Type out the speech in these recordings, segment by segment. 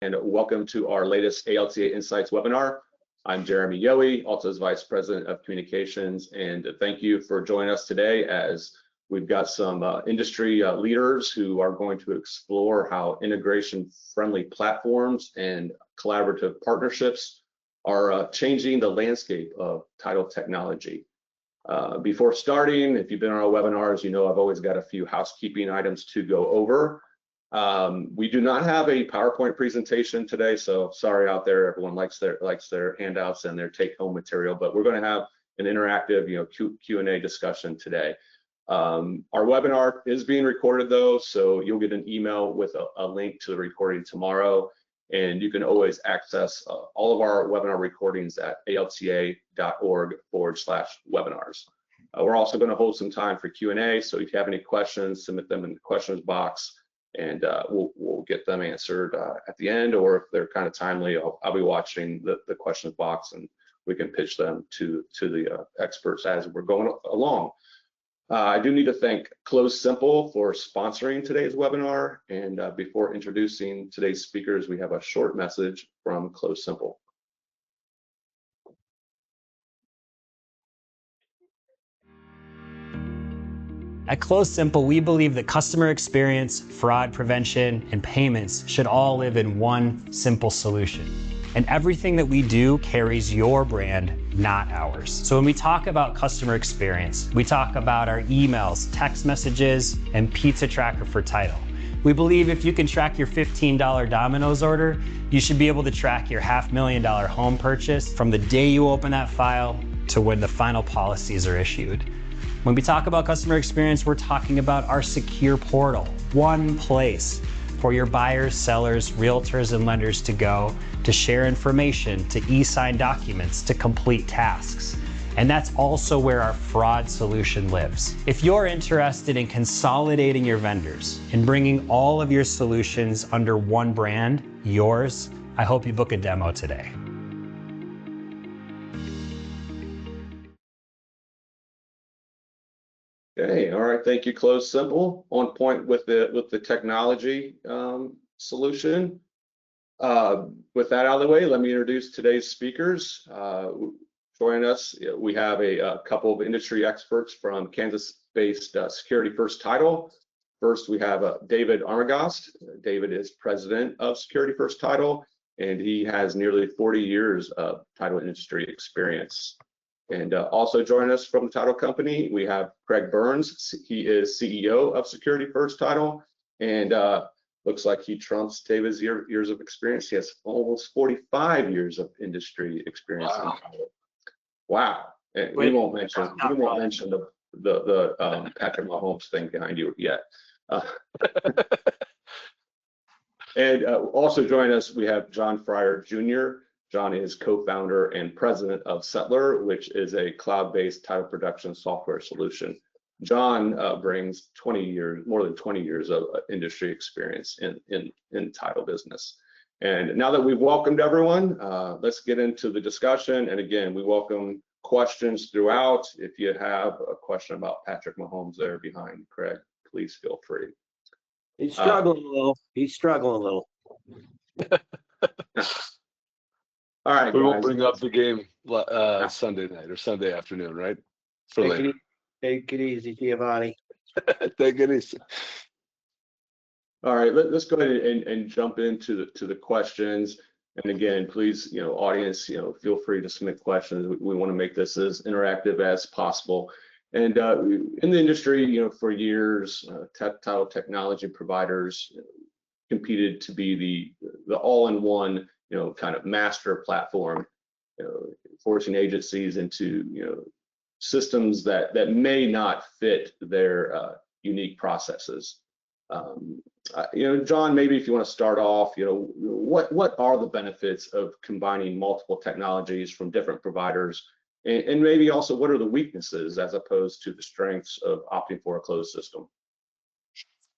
and welcome to our latest ALTA Insights webinar. I'm Jeremy Yohe, ALTA's Vice President of Communications, and thank you for joining us today as we've got some industry leaders who are going to explore how integration-friendly platforms and collaborative partnerships are changing the landscape of title technology. Before starting, if you've been on our webinars, you know I've always got a few housekeeping items to go over. We do not have a PowerPoint presentation today, so sorry out there. Everyone likes their handouts and their take-home material, but we're going to have an interactive, Q&A discussion today. Our webinar is being recorded though, so you'll get an email with a link to the recording tomorrow, and you can always access all of our webinar recordings at alta.org/webinars. We're also going to hold some time for Q&A, so if you have any questions, submit them in the questions box, and we'll get them answered at the end, or if they're kind of timely, I'll be watching the questions box and we can pitch them to the experts as we're going along. I do need to thank Close Simple for sponsoring today's webinar, and before introducing today's speakers, we have a short message from Close Simple. At Close Simple, we believe that customer experience, fraud prevention, and payments should all live in one simple solution. And everything that we do carries your brand, not ours. So when we talk about customer experience, we talk about our emails, text messages, and pizza tracker for title. We believe if you can track your $15 Domino's order, you should be able to track your $500,000 home purchase from the day you open that file to when the final policies are issued. When we talk about customer experience, we're talking about our secure portal, one place for your buyers, sellers, realtors, and lenders to go to share information, to e-sign documents, to complete tasks. And that's also where our fraud solution lives. If you're interested in consolidating your vendors and bringing all of your solutions under one brand, yours, I hope you book a demo today. Okay, all right, thank you, Close Simple. On point with the technology solution. With that out of the way, let me introduce today's speakers. Joining us, we have a couple of industry experts from Kansas-based Security First Title. First, we have David Armagast. David is president of Security First Title, and he has nearly 40 years of title industry experience. And also joining us from the title company, we have Craig Burns. He is CEO of Security First Title, and looks like he trumps David's years of experience. He has almost 45 years of industry experience. Wow. And we won't mention the Patrick Mahomes thing behind you yet. And also joining us, we have John Fryer Jr. John is co-founder and president of Settler, which is a cloud-based title production software solution. John brings more than 20 years of industry experience in title business. And now that we've welcomed everyone, let's get into the discussion. And again, we welcome questions throughout. If you have a question about Patrick Mahomes there behind Craig, please feel free. He's struggling a little. He's struggling a little. All right, we won't bring up the game Sunday night or Sunday afternoon, right? For later. Take it easy, Giovanni. Take it easy. All right, let's go ahead and jump into the questions. And again, please, audience, feel free to submit questions. We want to make this as interactive as possible. And in the industry, for years, title technology providers competed to be the all-in-one, kind of master platform, forcing agencies into, systems that may not fit their unique processes. John, maybe if you want to start off, what are the benefits of combining multiple technologies from different providers, and maybe also what are the weaknesses as opposed to the strengths of opting for a closed system?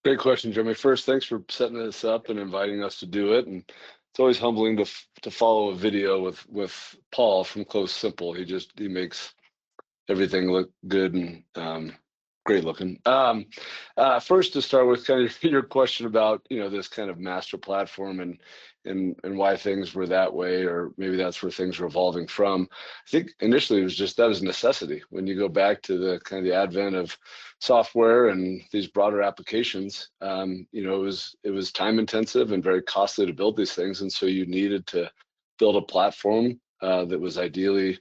Great question, Jeremy. First, thanks for setting this up and inviting us to do it. And it's always humbling to follow a video with Paul from Close Simple. He makes everything look good and great looking. First, to start with, kind of your question about this kind of master platform and why things were that way, or maybe that's where things were evolving from. I think initially it was just that was a necessity. When you go back to the kind of the advent of software and these broader applications, it was time intensive and very costly to build these things, and so you needed to build a platform that was ideally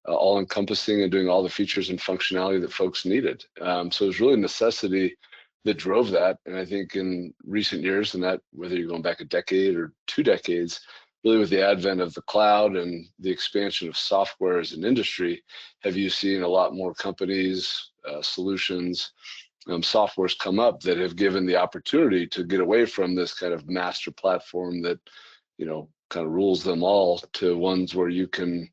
all encompassing and doing all the features and functionality that folks needed. So it was really necessity that drove that. And I think in recent years, and that whether you're going back a decade or 2 decades, really with the advent of the cloud and the expansion of software as an industry, have you seen a lot more companies, solutions, softwares come up that have given the opportunity to get away from this kind of master platform that, kind of rules them all, to ones where you can,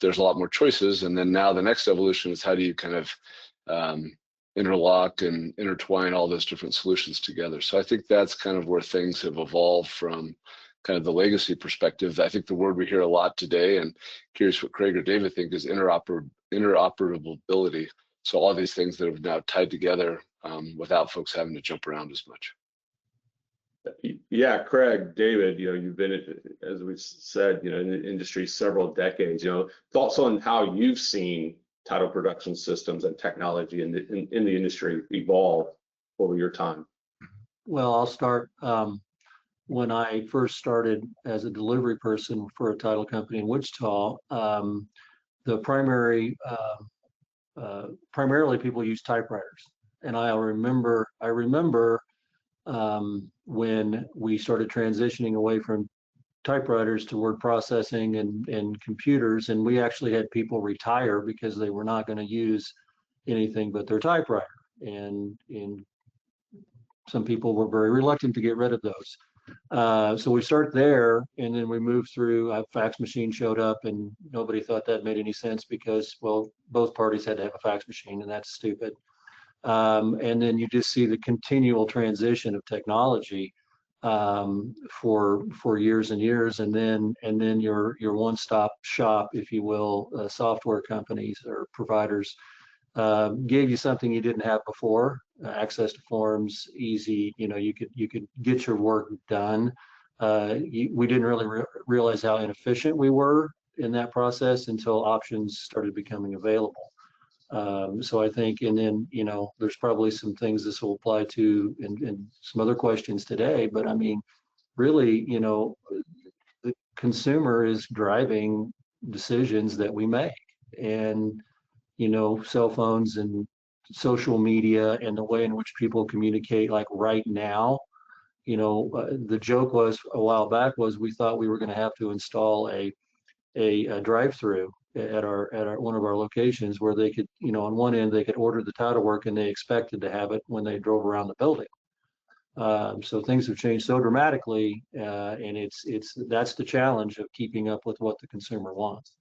there's a lot more choices. And then now the next evolution is how do you kind of interlock and intertwine all those different solutions together. So I think that's kind of where things have evolved from kind of the legacy perspective. I think the word we hear a lot today, and curious what Craig or David think, is interoperability. So all these things that have now tied together without folks having to jump around as much. Yeah, Craig, David, you've been, as we said, in the industry several decades. Thoughts on how you've seen title production systems and technology in the industry evolve over your time? Well, I'll start. When I first started as a delivery person for a title company in Wichita, the primarily people use typewriters, and I remember when we started transitioning away from typewriters to word processing and computers, and we actually had people retire because they were not going to use anything but their typewriter, and some people were very reluctant to get rid of those. So we start there, and then we move through. A fax machine showed up, and nobody thought that made any sense because, well, both parties had to have a fax machine, and that's stupid. And then you just see the continual transition of technology for years and years, and then your one-stop shop, if you will, software companies or providers gave you something you didn't have before. Access to forms, easy. You could get your work done. We didn't really realize how inefficient we were in that process until options started becoming available. So I think, and then, there's probably some things this will apply to and some other questions today, but I mean, really, the consumer is driving decisions that we make, and, cell phones and social media and the way in which people communicate, like right now, the joke was a while back was we thought we were going to have to install a drive-through at our one of our locations where they could, on one end they could order the title work and they expected to have it when they drove around the building. So things have changed so dramatically, and that's the challenge of keeping up with what the consumer wants.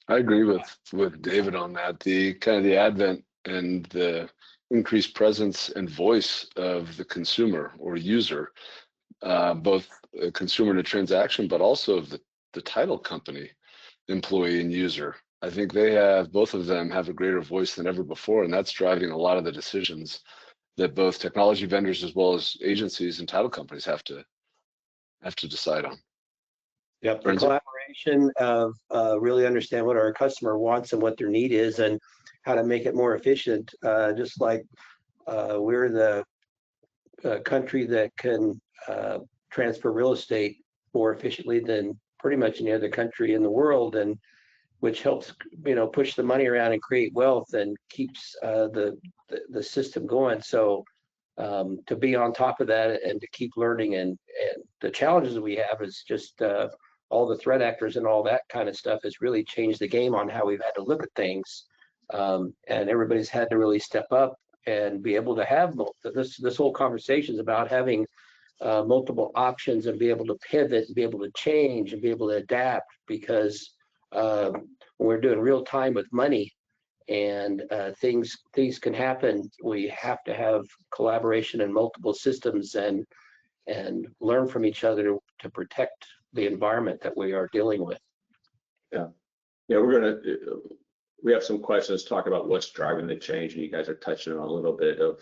I agree with David on that. The kind of the advent and the increased presence and voice of the consumer or user, both a consumer in a transaction, but also of the title company employee and user. I think both of them have a greater voice than ever before, and that's driving a lot of the decisions that both technology vendors as well as agencies and title companies have to decide on. Yep, the collaboration of really understand what our customer wants and what their need is and how to make it more efficient. Just like we're the country that can transfer real estate more efficiently than pretty much any other country in the world, and which helps push the money around and create wealth and keeps the system going. So to be on top of that and to keep learning, and the challenges we have is just all the threat actors and all that kind of stuff has really changed the game on how we've had to look at things, and everybody's had to really step up and be able to have this whole conversation is about having multiple options and be able to pivot and be able to change and be able to adapt, because when we're doing real time with money and things can happen, we have to have collaboration in multiple systems and learn from each other to protect the environment that we are dealing with. Yeah, we're gonna we have some questions talking about what's driving the change, and you guys are touching on a little bit of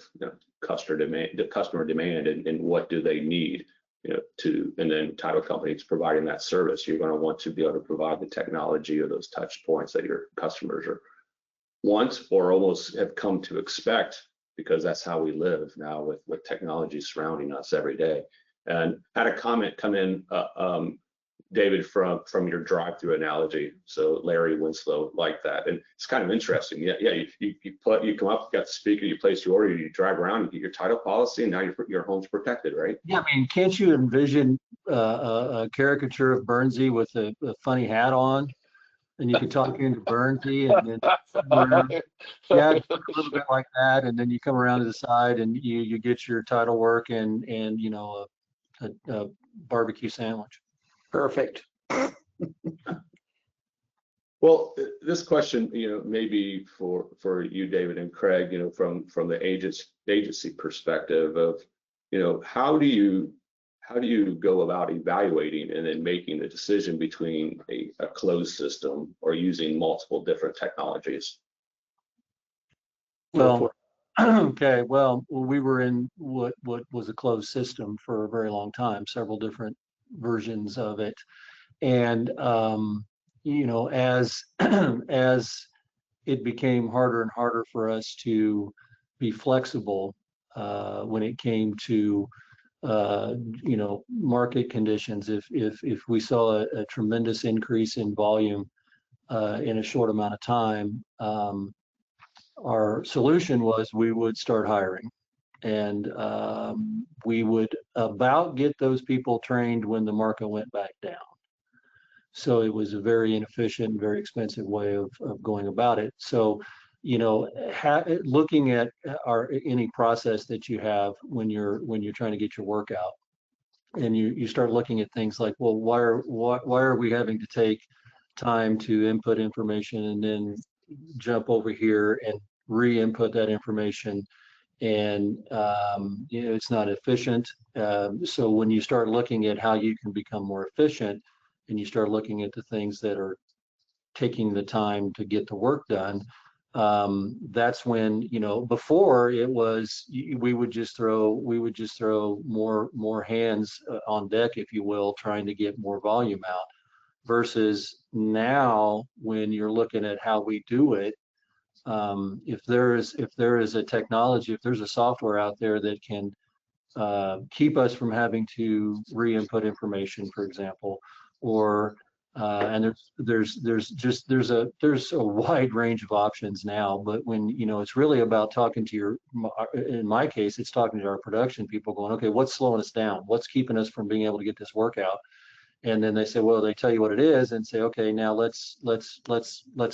customer demand, and what do they need, and then title companies providing that service. You're going to want to be able to provide the technology or those touch points that your customers want or almost have come to expect, because that's how we live now with technology surrounding us every day. And had a comment come in, David, from your drive-through analogy. So Larry Winslow liked that, and it's kind of interesting. You come up, you got the speaker, you place your order, you drive around, you get your title policy, and now your home's protected, right? Yeah, I mean, can't you envision a caricature of Bernsey with a funny hat on, and you could talk into Bernsey, and then yeah, a little bit like that, and then you come around to the side, and you get your title work and a barbecue sandwich. Perfect. Well, this question, maybe for you, David and Craig, from the agency perspective of, how do you go about evaluating and then making the decision between a closed system or using multiple different technologies? Well, okay, well, we were in what was a closed system for a very long time, several different versions of it. And as as it became harder and harder for us to be flexible when it came to market conditions, if we saw a tremendous increase in volume in a short amount of time, our solution was we would start hiring, and we would about get those people trained when the market went back down. So it was a very inefficient, very expensive way of going about it. So, looking at any process that you have when you're trying to get your work out, and you start looking at things like, well, why are we having to take time to input information and then jump over here and re-input that information, and it's not efficient. So when you start looking at how you can become more efficient, and you start looking at the things that are taking the time to get the work done, that's when, before it was, we would just throw more hands on deck, if you will, trying to get more volume out, versus now when you're looking at how we do it. If there is a technology, if there's a software out there that can keep us from having to re-input information, for example, or and there's a wide range of options now. But when it's really about talking to in my case, it's talking to our production people, going, okay, what's slowing us down? What's keeping us from being able to get this work out? And then they say, well, they tell you what it is, and say, okay, now let's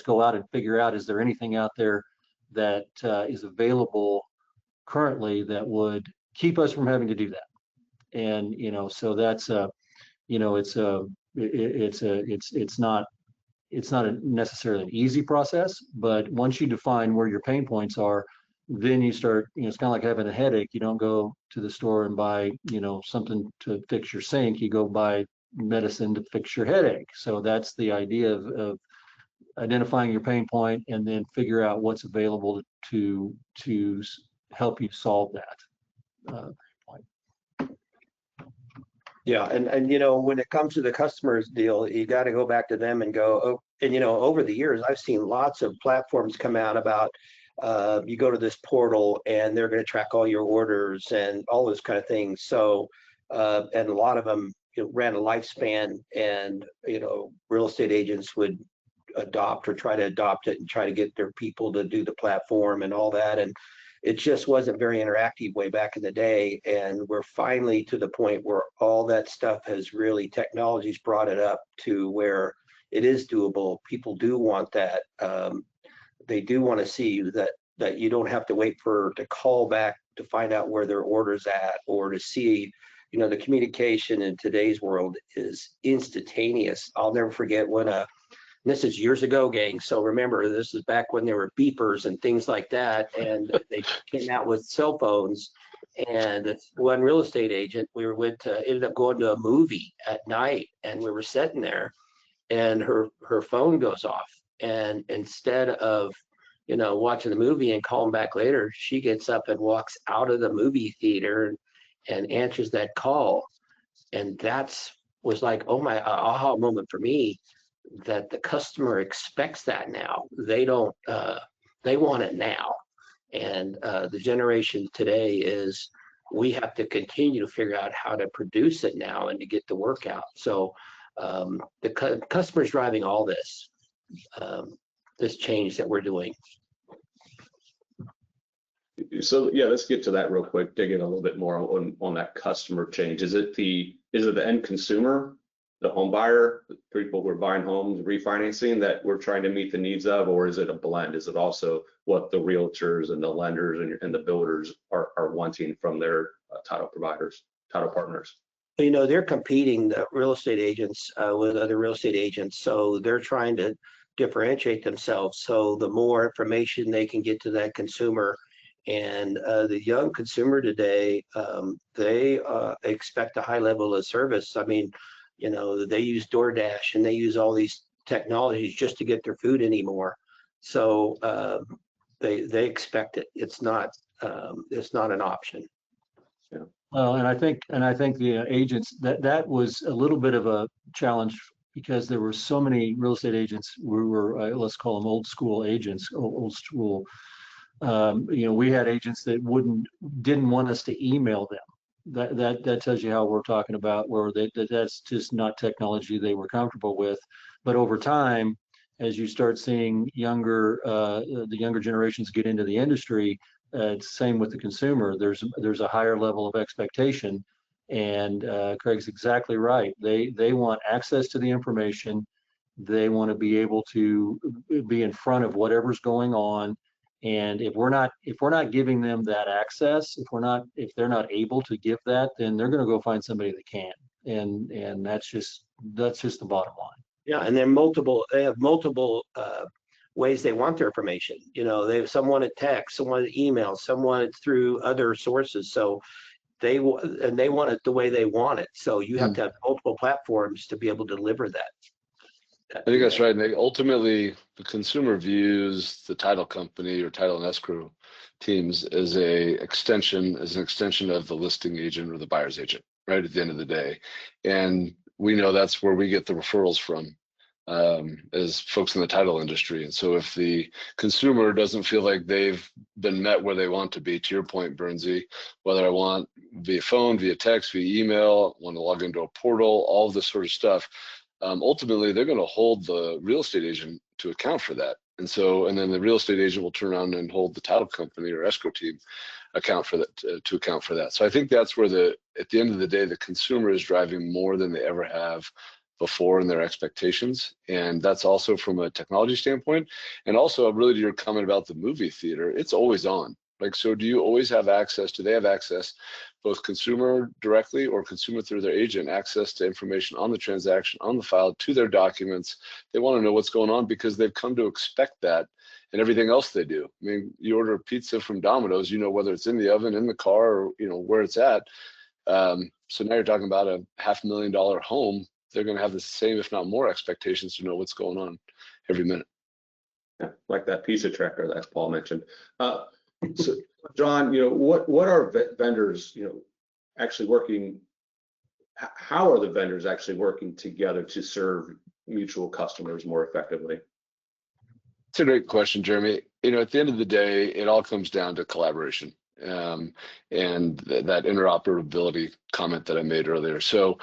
go out and figure out, is there anything out there that is available currently that would keep us from having to do that? And so that's it's not necessarily an easy process, but once you define where your pain points are, then you start, it's kind of like having a headache. You don't go to the store and buy, something to fix your sink. You go buy medicine to fix your headache. So that's the idea of identifying your pain point and then figure out what's available to help you solve that point. Yeah, and when it comes to the customer's deal, you got to go back to them and go, oh, and over the years, I've seen lots of platforms come out about you go to this portal and they're going to track all your orders and all those kind of things. So and a lot of them ran a lifespan, and real estate agents would adopt or try to adopt it and try to get their people to do the platform and all that, and it just wasn't very interactive way back in the day. And we're finally to the point where all that stuff has really, technology's brought it up to where it is doable. People do want that. They do want to see that you don't have to wait to call back to find out where their order's at, or to see, the communication in today's world is instantaneous. I'll never forget when this is years ago, gang. So remember, this is back when there were beepers and things like that, and they came out with cell phones. And one real estate agent, ended up going to a movie at night, and we were sitting there, and her phone goes off, And instead of, watching the movie and calling back later, she gets up and walks out of the movie theater and answers that call. And was like, oh my, aha moment for me, that the customer expects that now. They don't, they want it now. And the generation today is, we have to continue to figure out how to produce it now and to get the work out. So the customer's driving all this change that we're doing. So yeah, let's get to that real quick. Dig in a little bit more on that customer change. Is it the end consumer, the home buyer, the people who are buying homes, refinancing, that we're trying to meet the needs of, or is it a blend? Is it also what the realtors and the lenders and the builders are wanting from their title providers, title partners? They're competing, the real estate agents, with other real estate agents. So they're trying to differentiate themselves. So the more information they can get to that consumer, and the young consumer today, they expect a high level of service. I mean, they use DoorDash and they use all these technologies just to get their food anymore. So they expect it. It's not an option. Yeah. Well, and I think the agents, that was a little bit of a challenge, because there were so many real estate agents who were, let's call them old school agents, old school. We had agents that didn't want us to email them. That tells you how we're talking about, where that's just not technology they were comfortable with. But over time, as you start seeing the younger generations get into the industry, it's the same with the consumer. There's a higher level of expectation, and Craig's exactly right. They want access to the information. They want to be able to be in front of whatever's going on. And if we're not giving them that access, if they're not able to give that, then they're going to go find somebody that can. And that's just the bottom line. Yeah, and they have multiple ways they want their information. They have someone at text, someone at email, someone through other sources. So they want it the way they want it. So you have to have multiple platforms to be able to deliver that. I think that's right. And ultimately, the consumer views the title company or title and escrow teams as an extension of the listing agent or the buyer's agent, right, at the end of the day. And we know that's where we get the referrals from, as folks in the title industry. And so if the consumer doesn't feel like they've been met where they want to be, to your point, Bernsey, whether I want via phone, via text, via email, want to log into a portal, all of this sort of stuff, ultimately they're going to hold the real estate agent to account for that. And then the real estate agent will turn around and hold the title company or escrow team to account for that. So I think that's where at the end of the day, the consumer is driving more than they ever have before in their expectations. And that's also from a technology standpoint. And also really to your comment about the movie theater, it's always on. Like, so do you always have access? Do they have access, both consumer directly or consumer through their agent, access to information on the transaction, on the file, to their documents? They want to know what's going on because they've come to expect that in everything else they do. I mean, you order a pizza from Domino's, whether it's in the oven, in the car, or where it's at. So now you're talking about a $500,000 home. They're going to have the same, if not more, expectations to know what's going on every minute. Yeah, like that pizza tracker that Paul mentioned. So, John, what are vendors, actually working? How are the vendors actually working together to serve mutual customers more effectively? It's a great question, Jeremy. At the end of the day, it all comes down to collaboration, and that interoperability comment that I made earlier. So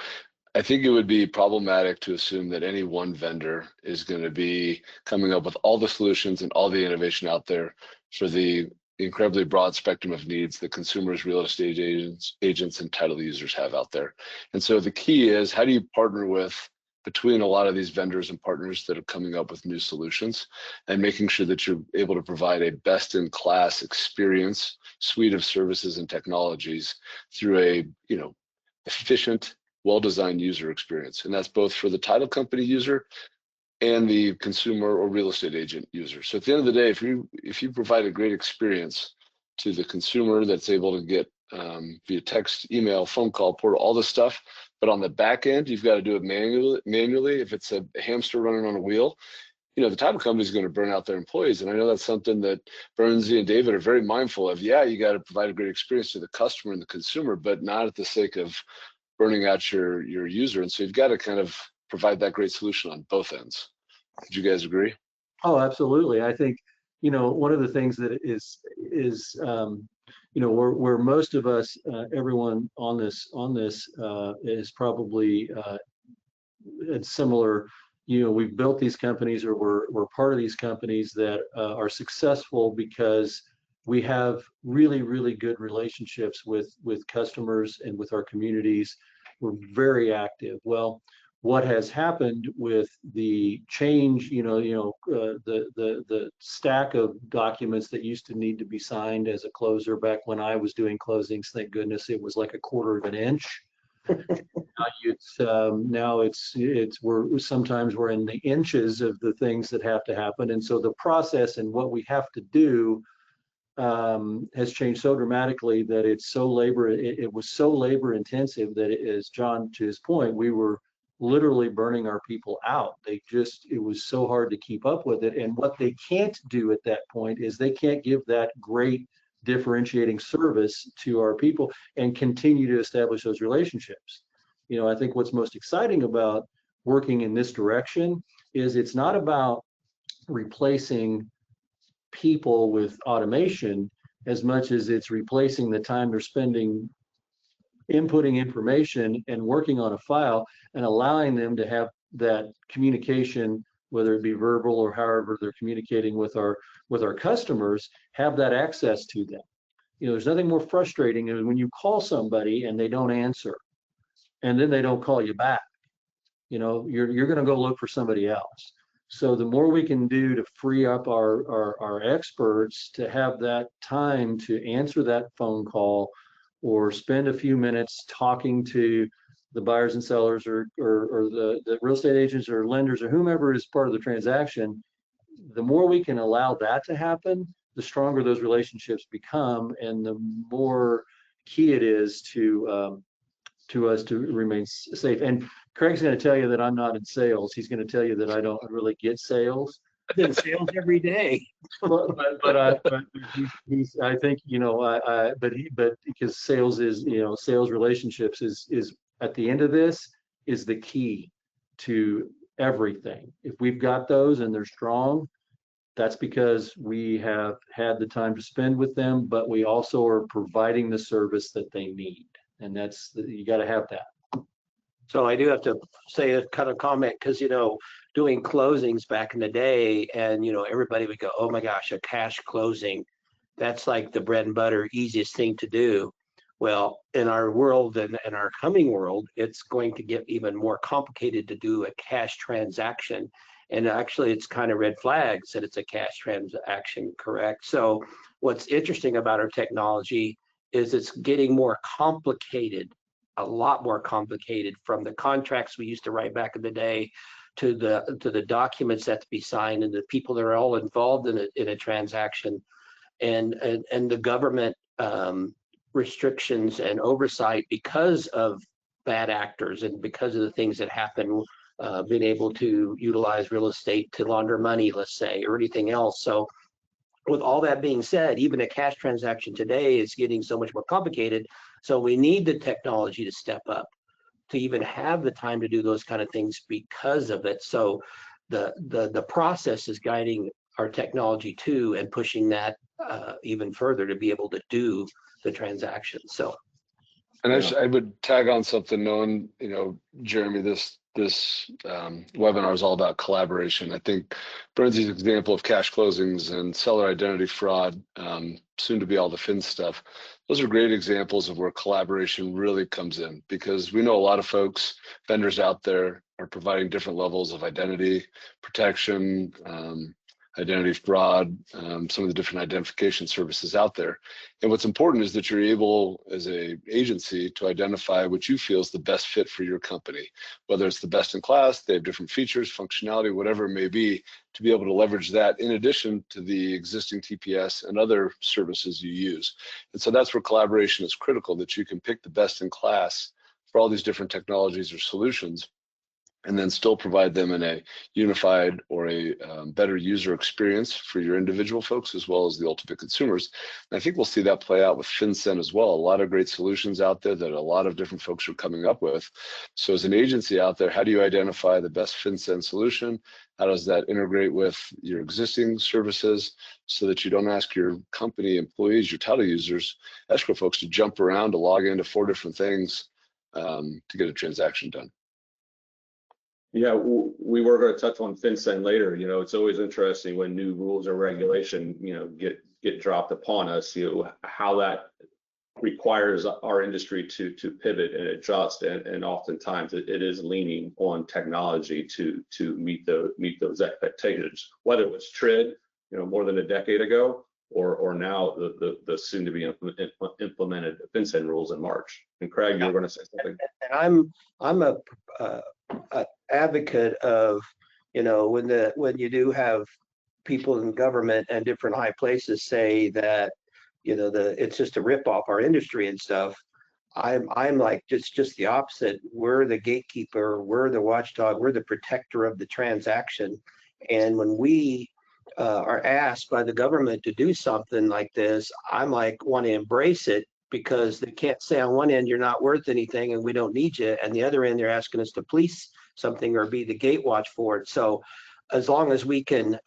I think it would be problematic to assume that any one vendor is going to be coming up with all the solutions and all the innovation out there for the incredibly broad spectrum of needs that consumers, real estate agents, and title users have out there. And so the key is, how do you partner between a lot of these vendors and partners that are coming up with new solutions, and making sure that you're able to provide a best-in-class experience, suite of services and technologies through a efficient, well-designed user experience. And that's both for the title company user and the consumer or real estate agent user. So at the end of the day, if you provide a great experience to the consumer that's able to get via text, email, phone call, portal, all this stuff, but on the back end, you've got to do it manually. If it's a hamster running on a wheel, the type of company is going to burn out their employees. And I know that's something that Bernsey and David are very mindful of. Yeah, you got to provide a great experience to the customer and the consumer, but not at the sake of burning out your user. And so you've got to kind of provide that great solution on both ends. Would you guys agree? Oh, absolutely. I think, one of the things that is where most of us, everyone on this is probably it's similar. We've built these companies, or we're part of these companies that are successful because we have really, really good relationships with customers and with our communities. We're very active. Well, what has happened with the change, the stack of documents that used to need to be signed as a closer back when I was doing closings, thank goodness it was like a quarter of an inch. Now sometimes we're in the inches of the things that have to happen, and so the process and what we have to do has changed so dramatically that it was so labor intensive that, as John, to his point, we were literally burning our people out. It was so hard to keep up with it. And what they can't do at that point is they can't give that great differentiating service to our people and continue to establish those relationships. I think what's most exciting about working in this direction is it's not about replacing people with automation as much as it's replacing the time they're spending inputting information and working on a file and allowing them to have that communication, whether it be verbal or however they're communicating with our customers, have that access to them. There's nothing more frustrating than when you call somebody and they don't answer, and then they don't call you back. You're going to go look for somebody else. So the more we can do to free up our experts to have that time to answer that phone call, or spend a few minutes talking to the buyers and sellers, or the real estate agents or lenders or whomever is part of the transaction, the more we can allow that to happen, the stronger those relationships become, and the more key it is to us to remain safe. And Craig's going to tell you that I'm not in sales. He's going to tell you that I don't really get sales. I'm in sales every day. but I think, but because sales is, sales relationships is at the end of this is the key to everything. If we've got those and they're strong, that's because we have had the time to spend with them, but we also are providing the service that they need. And you got to have that. So I do have to say a kind of comment, because, doing closings back in the day, and, everybody would go, oh my gosh, a cash closing, that's like the bread and butter, easiest thing to do. Well, in our world and our coming world, it's going to get even more complicated to do a cash transaction. And actually, it's kind of red flags that it's a cash transaction, correct? So what's interesting about our technology is it's getting more complicated, a lot more complicated, from the contracts we used to write back in the day to the documents that to be signed, and the people that are all involved in a transaction, and the government restrictions and oversight because of bad actors and because of the things that happen, being able to utilize real estate to launder money, let's say, or anything else. So with all that being said, even a cash transaction today is getting so much more complicated. So we need the technology to step up to even have the time to do those kind of things because of it. So the process is guiding our technology too, and pushing that even further to be able to do the transaction. So, and I would tag on something, knowing, Jeremy, this webinar is all about collaboration. I think Bernsey's example of cash closings and seller identity fraud, soon to be all the fin stuff, those are great examples of where collaboration really comes in, because we know a lot of folks, vendors out there, are providing different levels of identity protection, identity fraud, some of the different identification services out there. And what's important is that you're able, as an agency, to identify what you feel is the best fit for your company, whether it's the best in class, they have different features, functionality, whatever it may be, to be able to leverage that in addition to the existing TPS and other services you use. And so that's where collaboration is critical, that you can pick the best in class for all these different technologies or solutions. and then still provide them in a unified or a better user experience for your individual folks as well as the ultimate consumers. And I think we'll see that play out with FinCEN as well. A lot of great solutions out there that a lot of different folks are coming up with. So as an agency out there, how do you identify the best FinCEN solution? How does that integrate with your existing services so that you don't ask your company employees, your title users, escrow folks to jump around to log into 4 different things to get a transaction done? Yeah, we were going to touch on FinCEN later. You know, it's always interesting when new rules or regulation, you know, get dropped upon us. You know, how that requires our industry to pivot and adjust, and oftentimes it is leaning on technology to meet those expectations. Whether it was TRID, you know, more than a decade ago, or now the soon to be implemented FinCEN rules in March. And Craig, you were going to say something. And I'm a advocate of, you know, when you do have people in government and different high places say that, you know, it's just a rip off our industry and stuff. I'm like just the opposite. We're the gatekeeper, we're the watchdog, we're the protector of the transaction. And when we are asked by the government to do something like this, I'm like want to embrace it, because they can't say on one end you're not worth anything and we don't need you, and the other end they're asking us to police something or be the gatewatch for it. So as long as we can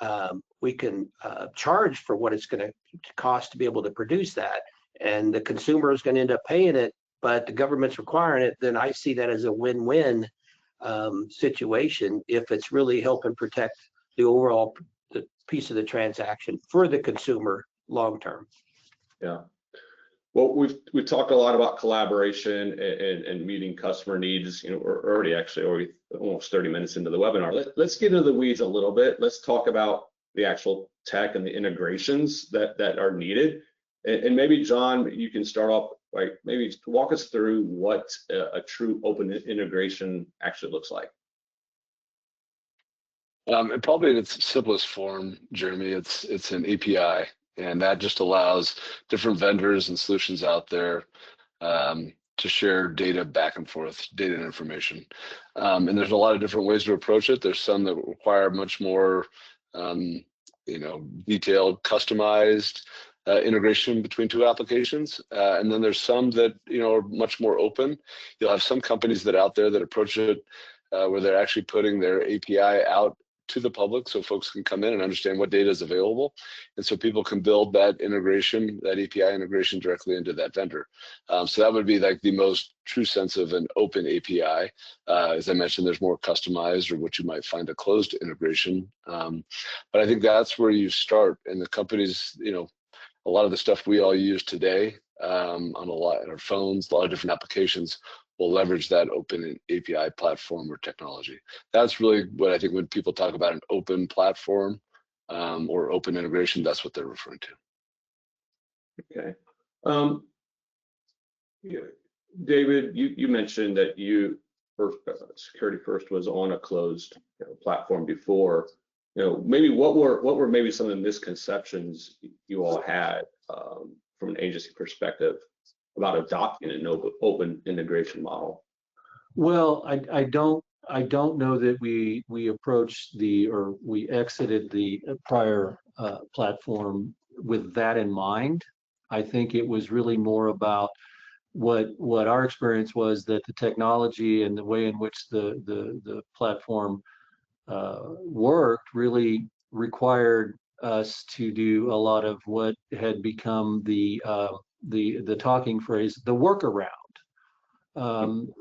charge for what it's going to cost to be able to produce that, and the consumer is going to end up paying it, but the government's requiring it, then I see that as a win-win situation if it's really helping protect the overall piece of the transaction for the consumer long term. Yeah. Well, we've talked a lot about collaboration and meeting customer needs. You know, we're already almost 30 minutes into the webinar. Let's get into the weeds a little bit. Let's talk about the actual tech and the integrations that are needed. And maybe John, you can start off by maybe walk us through what a true open integration actually looks like. And probably in its simplest form, Jeremy, it's an API, and that just allows different vendors and solutions out there to share data back and forth, data and information. And there's a lot of different ways to approach it. There's some that require much more, you know, detailed, customized integration between 2 applications. And then there's some that, you know, are much more open. You'll have some companies that out there that approach it where they're actually putting their API out to the public so folks can come in and understand what data is available. And so people can build that integration, that API integration directly into that vendor. So that would be like the most true sense of an open API. As I mentioned, there's more customized or what you might find a closed integration. But I think that's where you start. And the companies, you know, a lot of the stuff we all use today on our phones, a lot of different applications will leverage that open API platform or technology. That's really what I think when people talk about an open platform or open integration, that's what they're referring to. Okay. David, you mentioned that Security First was on a closed platform before. You know, maybe what were maybe some of the misconceptions you all had from an agency perspective about adopting an open integration model? Well, I don't know that we approached or we exited the prior platform with that in mind. I think it was really more about what our experience was, that the technology and the way in which the platform worked really required us to do a lot of what had become the talking phrase, the workaround,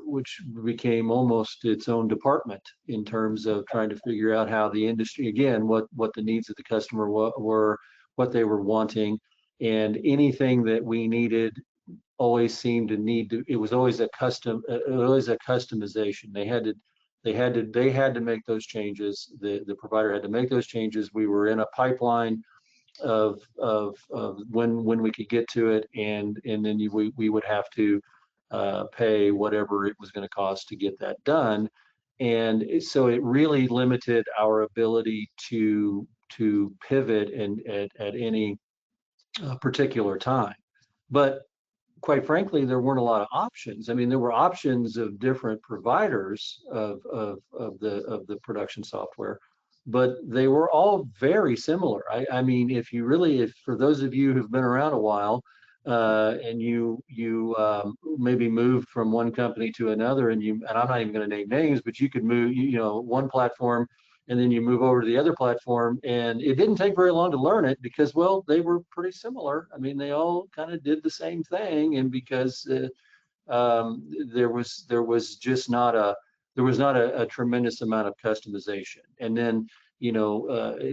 which became almost its own department in terms of trying to figure out how the industry, again, what the needs of the customer were, what they were wanting, and anything that we needed always seemed to need to. It was always a customization. They had to make those changes. The provider had to make those changes. We were in a pipeline of when we could get to it, and then we would have to pay whatever it was going to cost to get that done. And so it really limited our ability to pivot at any particular time. But quite frankly, there weren't a lot of options. I mean, there were options of different providers of the production software, but they were all very similar. I mean, if for those of you who've been around a while, and you maybe moved from one company to another, and I'm not even going to name names, but you could move, one platform, and then you move over to the other platform, and it didn't take very long to learn it because, well, they were pretty similar. I mean, they all kind of did the same thing, and because there was just not a tremendous amount of customization. And then,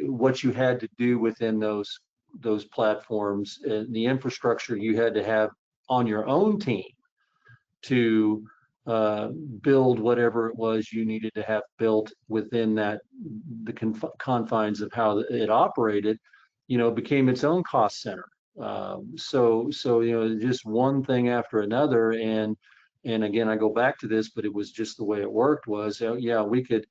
what you had to do within those platforms, the infrastructure you had to have on your own team to build whatever it was you needed to have built within the confines of how it operated, became its own cost center. So just one thing after another, and again, I go back to this, but it was just the way it worked was, yeah, we could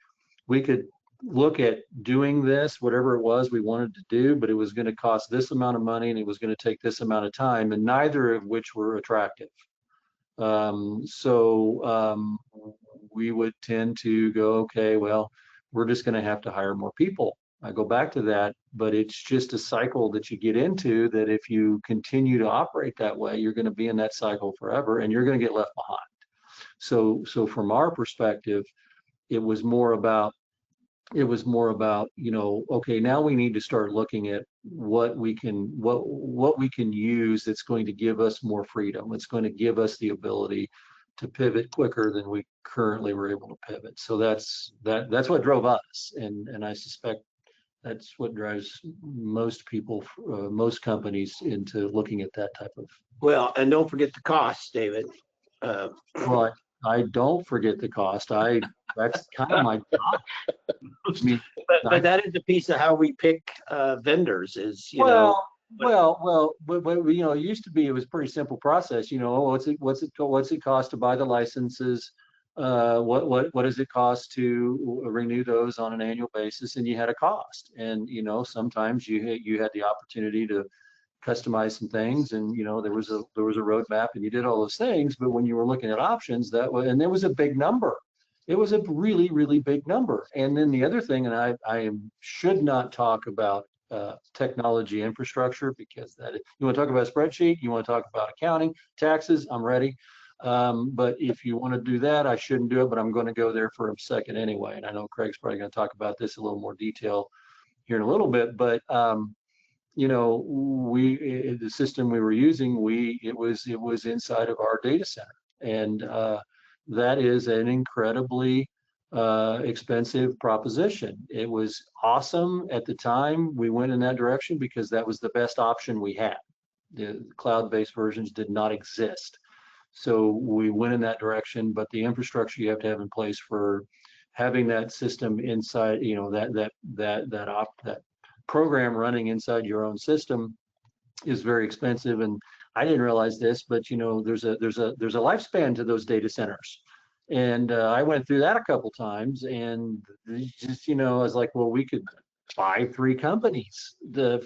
look at doing this, whatever it was we wanted to do, but it was going to cost this amount of money and it was going to take this amount of time, and neither of which were attractive. We would tend to go, okay, well, we're just going to have to hire more people. I go back to that, but it's just a cycle that you get into, that if you continue to operate that way, you're going to be in that cycle forever and you're going to get left behind. So from our perspective, it was more about, okay, now we need to start looking at what we can use that's going to give us more freedom. It's going to give us the ability to pivot quicker than we currently were able to pivot. So that's what drove us, and I suspect that's what drives most people, most companies, into looking at that type of. Well, and don't forget the costs, David. Well, I don't forget the cost. That's kind of my job. I mean, but that is a piece of how we pick vendors. Is Well, it used to be, it was a pretty simple process. What's it cost to buy the licenses? What does it cost to renew those on an annual basis? And you had a cost. And sometimes you had the opportunity to customize some things, and there was a roadmap, and you did all those things. But when you were looking at options, there was a big number. It was a really, really big number. And then the other thing, and I should not talk about technology infrastructure, because you want to talk about a spreadsheet, you want to talk about accounting, taxes, I'm ready. But if you want to do that, I shouldn't do it, but I'm going to go there for a second anyway. And I know Craig's probably going to talk about this in a little more detail here in a little bit, but the system we were using, it was inside of our data center, and that is an incredibly expensive proposition. It was awesome at the time we went in that direction because that was the best option we had. The cloud-based versions did not exist, so we went in that direction. But the infrastructure you have to have in place for having that system inside, that program running inside your own system, is very expensive. And I didn't realize this, but there's a lifespan to those data centers. And I went through that a couple times, and just I was like, well, we could buy 3 companies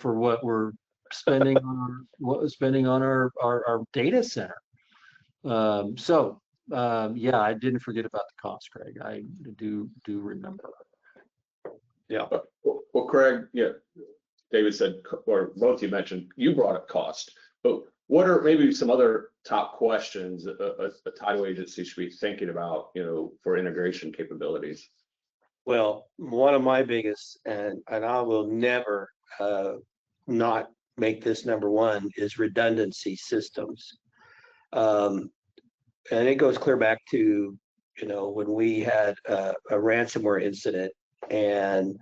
for what we're spending on our data center. Yeah, I didn't forget about the cost, Craig. I do remember. Yeah. Well, Craig, David said, or both of you mentioned, you brought up cost, but what are maybe some other top questions a title agency should be thinking about, for integration capabilities? Well, one of my biggest, and I will never not make this number one, is redundancy systems. And it goes clear back to, when we had a ransomware incident, and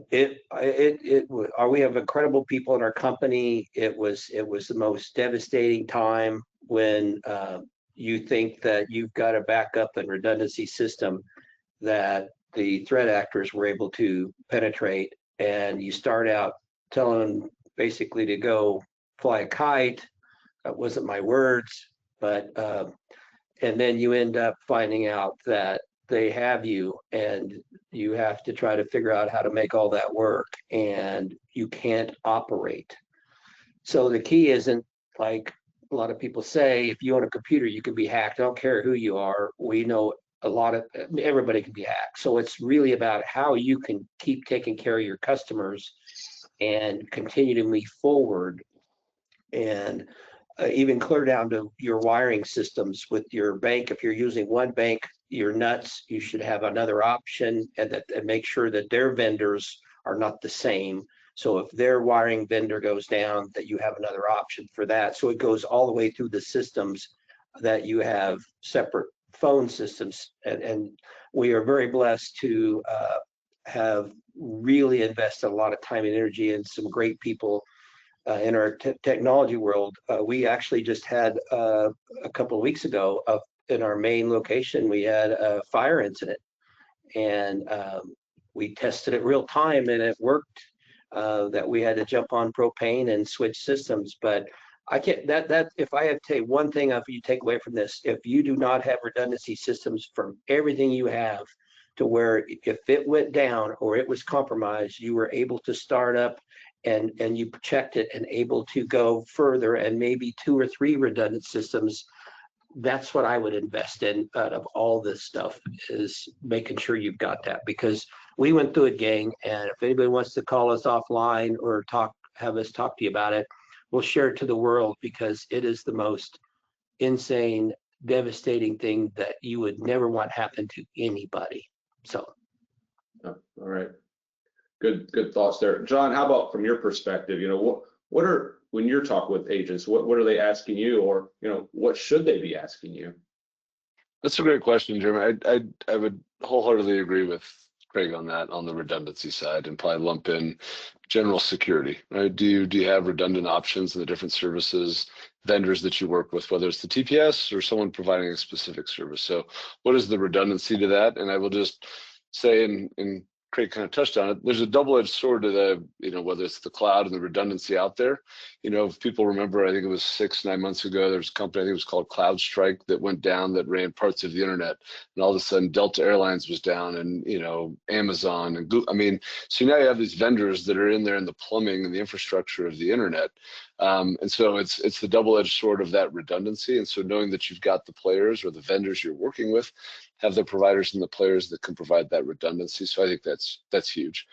we have incredible people in our company. It was the most devastating time when you think that you've got a backup and redundancy system that the threat actors were able to penetrate, and you start out telling them basically to go fly a kite. That wasn't my words, but and then you end up finding out that they have you, and you have to try to figure out how to make all that work, and you can't operate. So the key isn't like a lot of people say, if you own a computer, you can be hacked. I don't care who you are. We know everybody can be hacked. So it's really about how you can keep taking care of your customers and continue to move forward, and even clear down to your wiring systems with your bank. If you're using one bank, you're nuts. You should have another option, and make sure that their vendors are not the same. So if their wiring vendor goes down, that you have another option for that. So it goes all the way through the systems, that you have separate phone systems. And we are very blessed to have really invested a lot of time and energy in some great people in our technology world. We actually just had a couple of weeks ago in our main location, we had a fire incident, and we tested it real time, and it worked. That we had to jump on propane and switch systems. But I can't, if I have to take one thing you take away from this, if you do not have redundancy systems from everything you have, to where if it went down or it was compromised, you were able to start up and you checked it and able to go further, and maybe 2 or 3 redundant systems. That's what I would invest in out of all this stuff, is making sure you've got that, because we went through it, gang. And if anybody wants to call us offline or have us talk to you about it, we'll share it to the world, because it is the most insane, devastating thing that you would never want happen to anybody. So, all right, good thoughts there, John. How about from your perspective? What are, when you're talking with agents, what are they asking you, or what should they be asking you? That's a great question, Jeremy. I would wholeheartedly agree with Craig on that, on the redundancy side, and probably lump in general security, right? Do you have redundant options in the different services, vendors that you work with, whether it's the TPS or someone providing a specific service? So what is the redundancy to that? And I will just say, and Craig kind of touched on it, there's a double-edged sword to the, whether it's the cloud and the redundancy out there. If people remember, I think it was 6-9 months ago, there was a company, I think it was called CloudStrike, that went down, that ran parts of the internet. And all of a sudden, Delta Airlines was down, and, Amazon and Google. So now you have these vendors that are in there in the plumbing and the infrastructure of the internet. And so it's the double-edged sword of that redundancy. And so knowing that you've got the players or the vendors you're working with have the providers and the players that can provide that redundancy. So I think that's huge.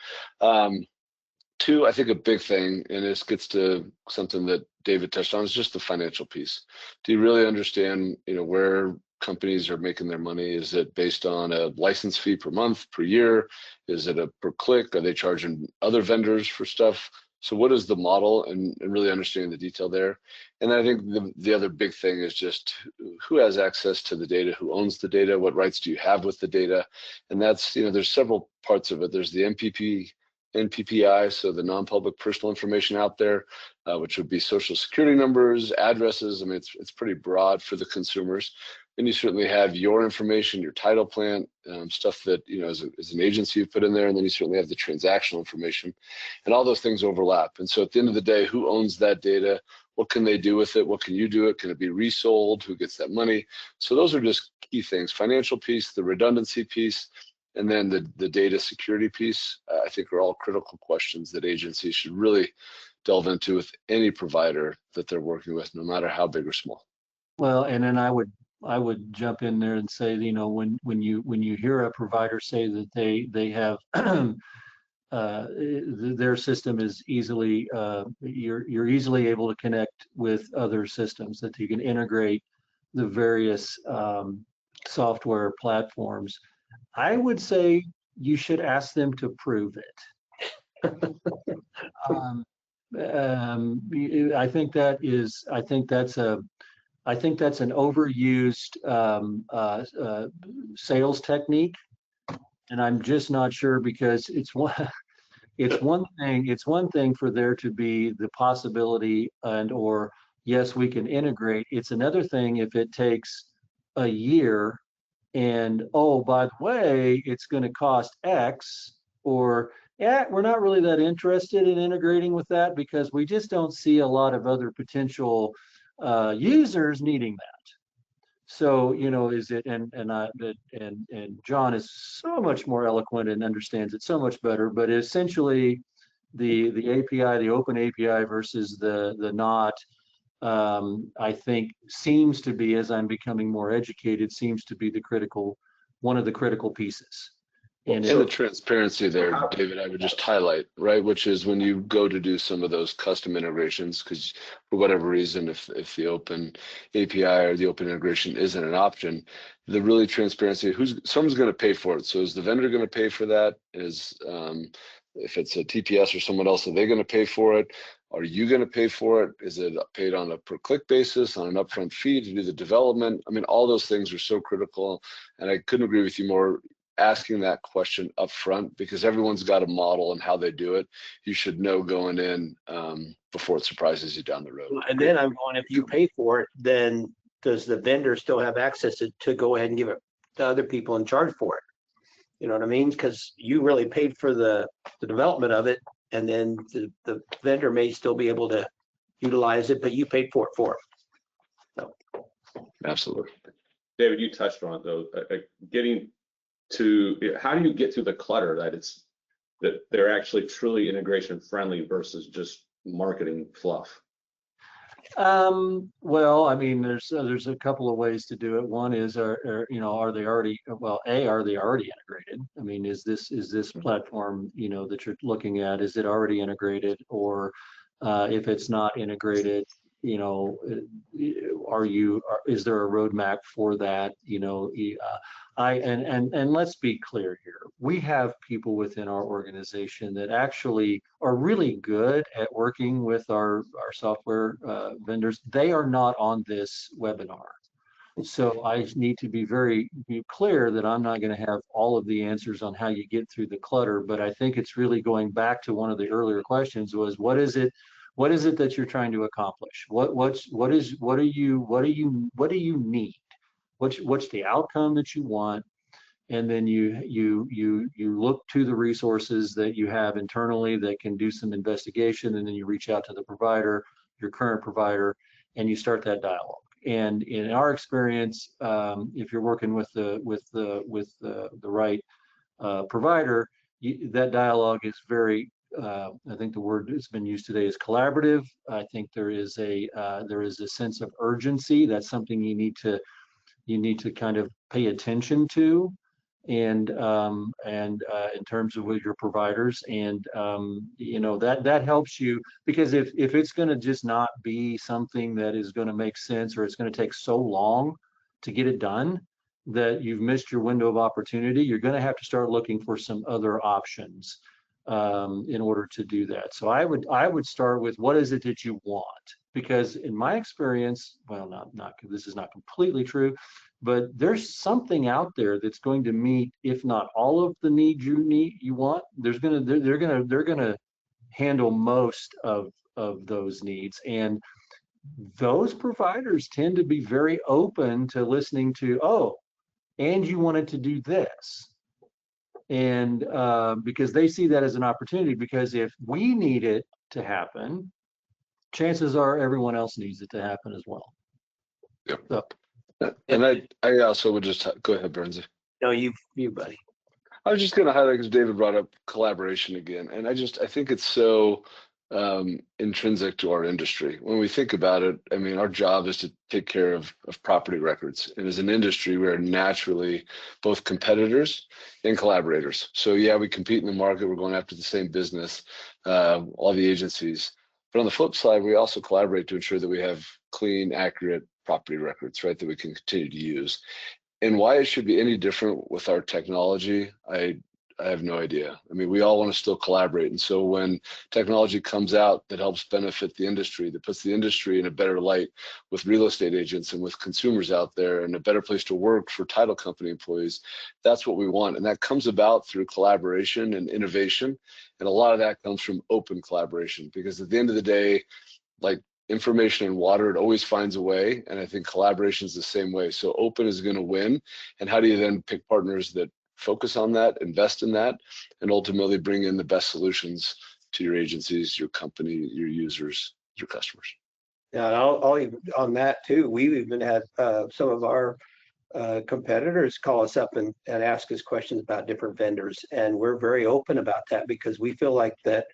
2, I think a big thing, and this gets to something that David touched on, is just the financial piece. Do you really understand, where companies are making their money? Is it based on a license fee per month, per year? Is it a per click? Are they charging other vendors for stuff? So what is the model, and really understanding the detail there. And I think the other big thing is just who has access to the data, who owns the data, what rights do you have with the data? And that's, there's several parts of it. There's the NPPI, so the non-public personal information out there, which would be social security numbers, addresses. It's pretty broad for the consumers. Then you certainly have your information, your title plan, stuff that, as an agency you put in there. And then you certainly have the transactional information, and all those things overlap. And so at the end of the day, who owns that data? What can they do with it? What can you do it? Can it be resold? Who gets that money? So those are just key things: financial piece, the redundancy piece, and then the data security piece. I think are all critical questions that agencies should really delve into with any provider that they're working with, no matter how big or small. Well, and then I would jump in there and say, when you hear a provider say that they have their system is easily you're easily able to connect with other systems, that you can integrate the various software platforms, I would say you should ask them to prove it. I think that's an overused sales technique, and I'm just not sure, because it's one thing for there to be the possibility or yes, we can integrate. It's another thing if it takes a year and, oh, by the way, it's going to cost X, or yeah, we're not really that interested in integrating with that because we just don't see a lot of other potential users needing that. So, is it, and John is so much more eloquent and understands it so much better, but essentially the API, the open API versus the not, I think seems to be, as I'm becoming more educated, seems to be one of the critical pieces. And the transparency there, David, I would just highlight, right? Which is when you go to do some of those custom integrations, because for whatever reason, if the open API or the open integration isn't an option, the really transparency, someone's going to pay for it. So is the vendor going to pay for that? If it's a TPS or someone else, are they going to pay for it? Are you going to pay for it? Is it paid on a per click basis, on an upfront fee to do the development? I mean, all those things are so critical, and I couldn't agree with you more. Asking that question up front, because everyone's got a model and how they do it. You should know going in before it surprises you down the road. And then I'm going, if you pay for it, then does the vendor still have access to go ahead and give it to other people and charge for it? You know what I mean? Because you really paid for the development of it, and then the vendor may still be able to utilize it, but you paid for it. So. Absolutely. David, you touched on it though, getting to, how do you get through the clutter that they're actually truly integration friendly versus just marketing fluff? Well, I mean, there's a couple of ways to do it. One is, are they already, well, are they already integrated? I mean, is this platform, that you're looking at, is it already integrated? Or if it's not integrated, is there a roadmap for that? And let's be clear here. We have people within our organization that actually are really good at working with our software vendors. They are not on this webinar. So I need to be very clear that I'm not going to have all of the answers on how you get through the clutter, but I think it's really going back to one of the earlier questions was, what is it that you're trying to accomplish? What do you need? What's the outcome that you want? And then you look to the resources that you have internally that can do some investigation, and then you reach out to the provider, your current provider, and you start that dialogue. And in our experience, if you're working with the right provider, that dialogue is very, I think the word that's been used today is collaborative. I think there is a sense of urgency. That's something you need to kind of pay attention to, and in terms of with your providers, and that helps you, because if it's going to just not be something that is going to make sense, or it's going to take so long to get it done that you've missed your window of opportunity, you're going to have to start looking for some other options in order to do that. So I would start with, what is it that you want? Because in my experience, well, not this is not completely true, but there's something out there that's going to meet, if not all of the needs you want. They're gonna handle most of those needs, and those providers tend to be very open to listening to, oh, and you wanted to do this. And because they see that as an opportunity, because if we need it to happen, chances are everyone else needs it to happen as well. Yep. So, and I also would just go ahead, Bernsey. No, you buddy. I was just going to highlight, because David brought up collaboration again, and I think it's so intrinsic to our industry. When we think about it, I mean, our job is to take care of property records, and as an industry, we are naturally both competitors and collaborators. So yeah, we compete in the market. We're going after the same business, all the agencies. But on the flip side, we also collaborate to ensure that we have clean, accurate property records, right, that we can continue to use. And why it should be any different with our technology, I have no idea. I mean, we all want to still collaborate. And so when technology comes out that helps benefit the industry, that puts the industry in a better light with real estate agents and with consumers out there, and a better place to work for title company employees, that's what we want. And that comes about through collaboration and innovation. And a lot of that comes from open collaboration, because at the end of the day, like information and water, it always finds a way. And I think collaboration is the same way. So open is going to win. And how do you then pick partners that focus on that, invest in that, and ultimately bring in the best solutions to your agencies, your company, your users, your customers? Yeah, and I'll even on that too. We've even had some of our competitors call us up and ask us questions about different vendors, and we're very open about that, because we feel like that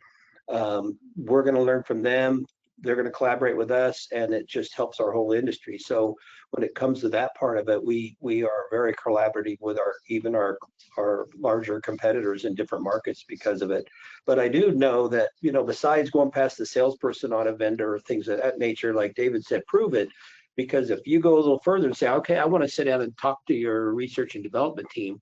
we're going to learn from them. they're going to collaborate with us, and it just helps our whole industry. So when it comes to that part of it, we are very collaborative with even our larger competitors in different markets because of it. But I do know that, you know, besides going past the salesperson on a vendor or things of that nature, like David said, prove it. Because if you go a little further and say, okay, I want to sit down and talk to your research and development team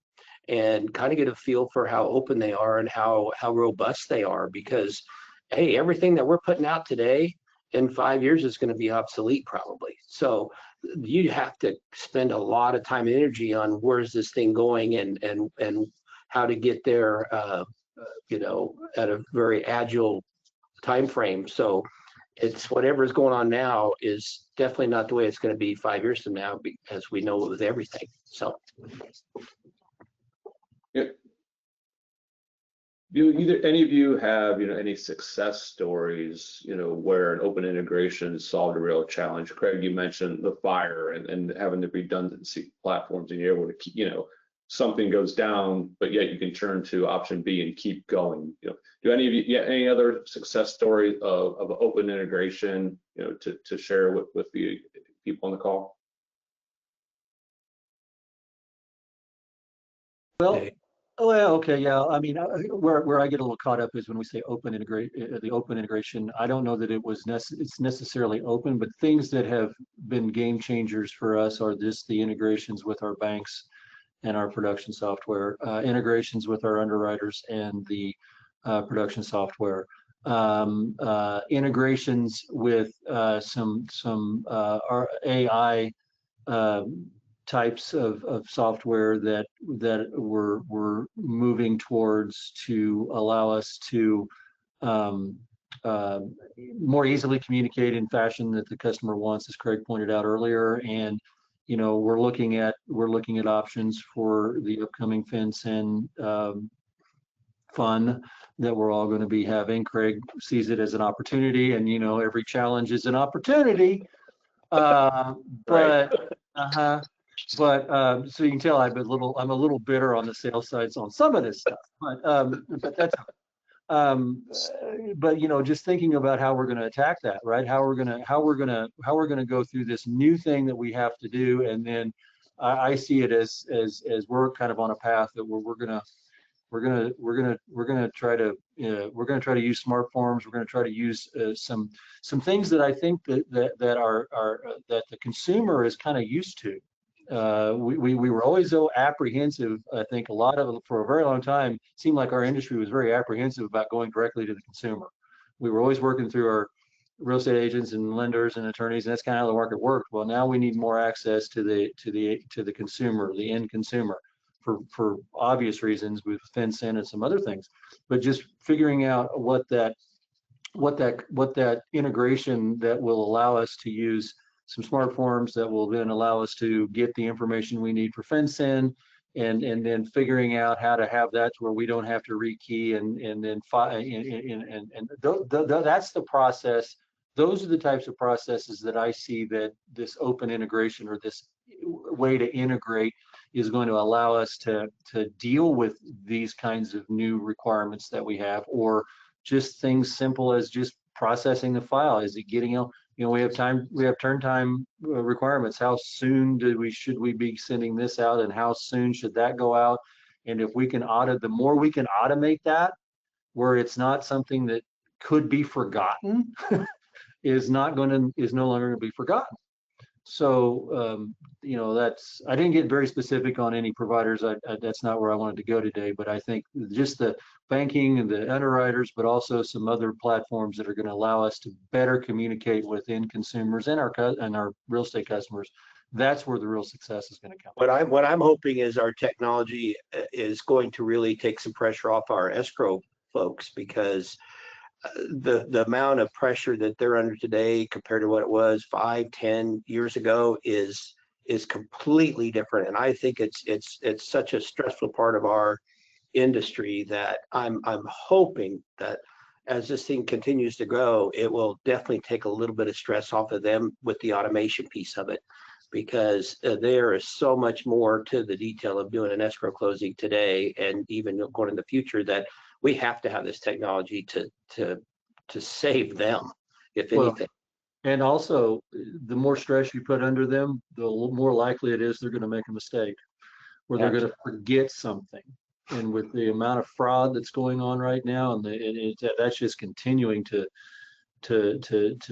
and kind of get a feel for how open they are and how robust they are, because hey, everything that we're putting out today in 5 years is going to be obsolete probably. So you have to spend a lot of time and energy on where's this thing going and how to get there, you know, at a very agile time frame. So it's whatever is going on now is definitely not the way it's going to be 5 years from now, as we know with everything. So. Yeah. Do either any of you have, you know, any success stories, you know, where an open integration solved a real challenge? Craig, you mentioned the fire and having the redundancy platforms, and you're able to keep, you know, something goes down, but yet you can turn to option B and keep going. You know, do any of you, any other success story of open integration, you know, to share with the people on the call? Well, okay, yeah. I mean, where I get a little caught up is when we say open integrate, the open integration. I don't know that it was it's necessarily open, but things that have been game changers for us are just the integrations with our banks and our production software, integrations with our underwriters and the production software, integrations with some our AI types of software that we're moving towards to allow us to more easily communicate in fashion that the customer wants, as Craig pointed out earlier. And you know, we're looking at options for the upcoming FinCEN fun that we're all going to be having. Craig sees it as an opportunity, and you know, every challenge is an opportunity. But so you can tell I'm a little bitter on the sales side on some of this stuff. But that's but you know, just thinking about how we're going to attack that, right? How we're going to go through this new thing that we have to do, and then I see it as we're kind of on a path that we're going to try to use smart forms. We're going to try to use some things that I think that the consumer is kind of used to. We were always so apprehensive. I think a lot of, for a very long time, seemed like our industry was very apprehensive about going directly to the consumer. We were always working through our real estate agents and lenders and attorneys, and that's kind of how the market worked. Well, now we need more access to the consumer, the end consumer, for obvious reasons with FinCEN and some other things. But just figuring out what that integration that will allow us to use some smart forms that will then allow us to get the information we need for FinCEN, and then figuring out how to have that to where we don't have to rekey and that's the process. Those are the types of processes that I see that this open integration, or this way to integrate, is going to allow us to deal with these kinds of new requirements that we have, or just things simple as just processing the file. Is it getting, you know, we have turn time requirements. How soon should we be sending this out, and how soon should that go out? And if we can the more we can automate that, where it's not something that could be forgotten, is no longer going to be forgotten. So you know, I didn't get very specific on any providers. That's not where I wanted to go today, but I think just the banking and the underwriters, but also some other platforms that are going to allow us to better communicate with end consumers and our real estate customers. That's where the real success is going to come. What I'm hoping is our technology is going to really take some pressure off our escrow folks, because the amount of pressure that they're under today compared to what it was 5-10 years ago is completely different. And I think it's such a stressful part of our industry that I'm hoping that as this thing continues to grow, it will definitely take a little bit of stress off of them with the automation piece of it, because there is so much more to the detail of doing an escrow closing today, and even going in the future, that we have to have this technology to save them if Well, anything. and also, the more stress you put under them, the more likely it is they're going to make a mistake or they're going to forget something. And with the amount of fraud that's going on right now, that's just continuing to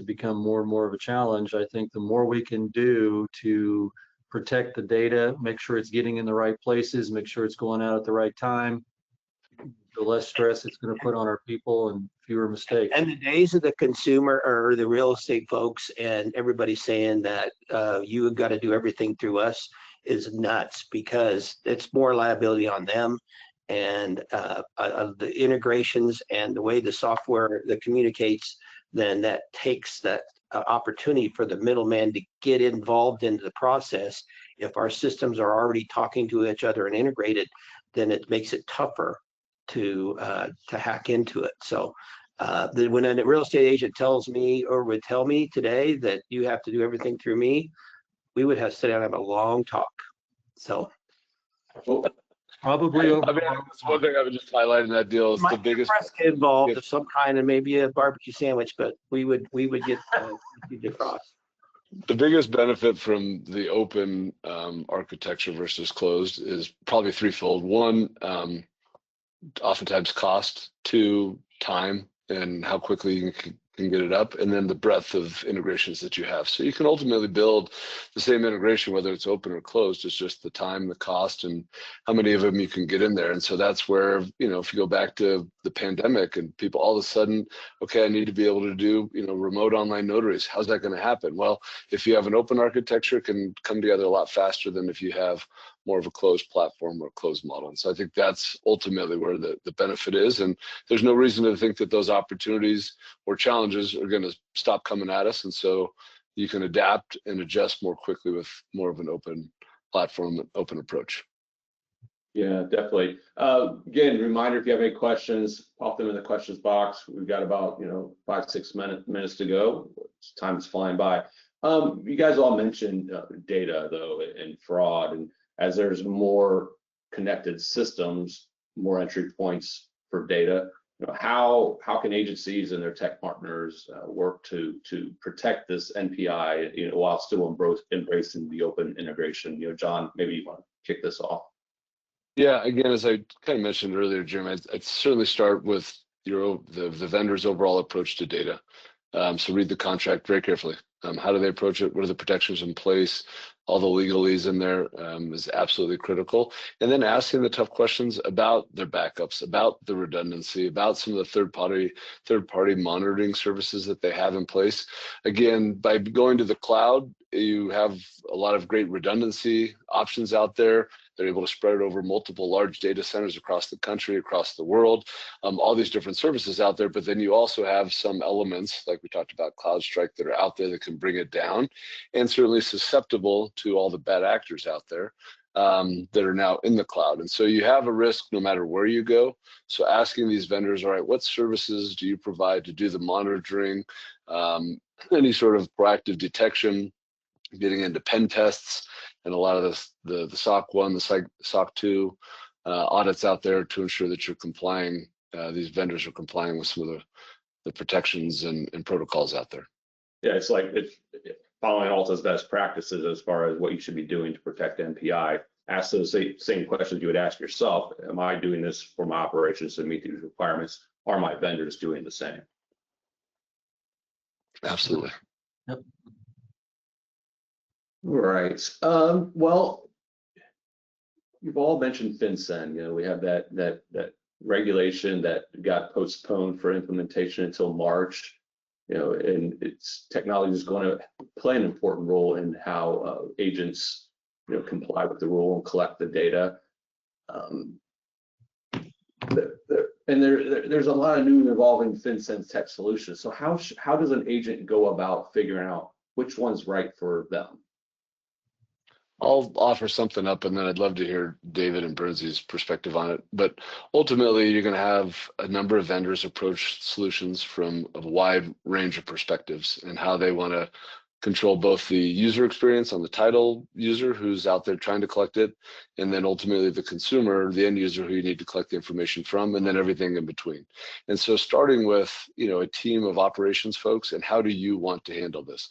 become more and more of a challenge. I think the more we can do to protect the data, make sure it's getting in the right places, make sure it's going out at the right time, the less stress it's going to put on our people and fewer mistakes. And the days of the consumer or the real estate folks and everybody saying that you have got to do everything through us is nuts, because it's more liability on them. And the integrations and the way the software that communicates, then that takes that opportunity for the middleman to get involved into the process. If our systems are already talking to each other and integrated, then it makes it tougher to hack into it. So when a real estate agent tells me or would tell me today that you have to do everything through me, we would have to sit down and have a long talk. So Probably over. I mean, that's one thing I would just highlight in that deal is the biggest involved of some kind, and maybe a barbecue sandwich, but we would get across. the biggest benefit from the open architecture versus closed is probably threefold. One, oftentimes cost. Two, time and how quickly you can get it up, and then the breadth of integrations that you have. So you can ultimately build the same integration, whether it's open or closed. It's just the time, the cost, and how many of them you can get in there. And so that's where, you know, if you go back to the pandemic and people all of a sudden, okay, I need to be able to do, you know, remote online notaries. How's that going to happen? Well, if you have an open architecture, it can come together a lot faster than if you have more of a closed platform or a closed model. And so I think that's ultimately where the benefit is. And there's no reason to think that those opportunities or challenges are going to stop coming at us. And so you can adapt and adjust more quickly with more of an open platform, open approach. Yeah, definitely. Again, reminder, if you have any questions, pop them in the questions box. We've got about 5-6 minutes to go. Time is flying by. You guys all mentioned data though, and fraud, and as there's more connected systems, more entry points for data. How can agencies and their tech partners work to protect this NPI, while still embracing the open integration? John, maybe you want to kick this off. Yeah, again, as I kind of mentioned earlier, Jeremy, I'd certainly start with the vendor's overall approach to data. So read the contract very carefully. How do they approach it? What are the protections in place? All the legalese in there is absolutely critical. And then asking the tough questions about their backups, about the redundancy, about some of the third-party monitoring services that they have in place. Again, by going to the cloud, you have a lot of great redundancy options out there. They're able to spread it over multiple large data centers across the country, across the world, all these different services out there. But then you also have some elements, like we talked about CloudStrike, that are out there that can bring it down, and certainly susceptible to all the bad actors out there that are now in the cloud. And so you have a risk no matter where you go. So asking these vendors, all right, what services do you provide to do the monitoring, any sort of proactive detection, getting into pen tests, and a lot of the SOC 1, the SOC 2 audits out there to ensure that you're complying, these vendors are complying with some of the protections and protocols out there. Yeah, it's like following ALTA's best practices as far as what you should be doing to protect NPI. Ask those same questions you would ask yourself. Am I doing this for my operations to meet these requirements? Are my vendors doing the same? Absolutely. Yep. All right. Well, you've all mentioned FinCEN. We have that regulation that got postponed for implementation until March. And its technology is going to play an important role in how agents, comply with the rule and collect the data. And there's a lot of new and evolving FinCEN tech solutions. So how does an agent go about figuring out which one's right for them? I'll offer something up, and then I'd love to hear David and Burnsy's perspective on it. But ultimately, you're going to have a number of vendors approach solutions from a wide range of perspectives and how they want to control both the user experience on the title user who's out there trying to collect it, and then ultimately the consumer, the end user who you need to collect the information from, and then everything in between. And so starting with, a team of operations folks, and how do you want to handle this?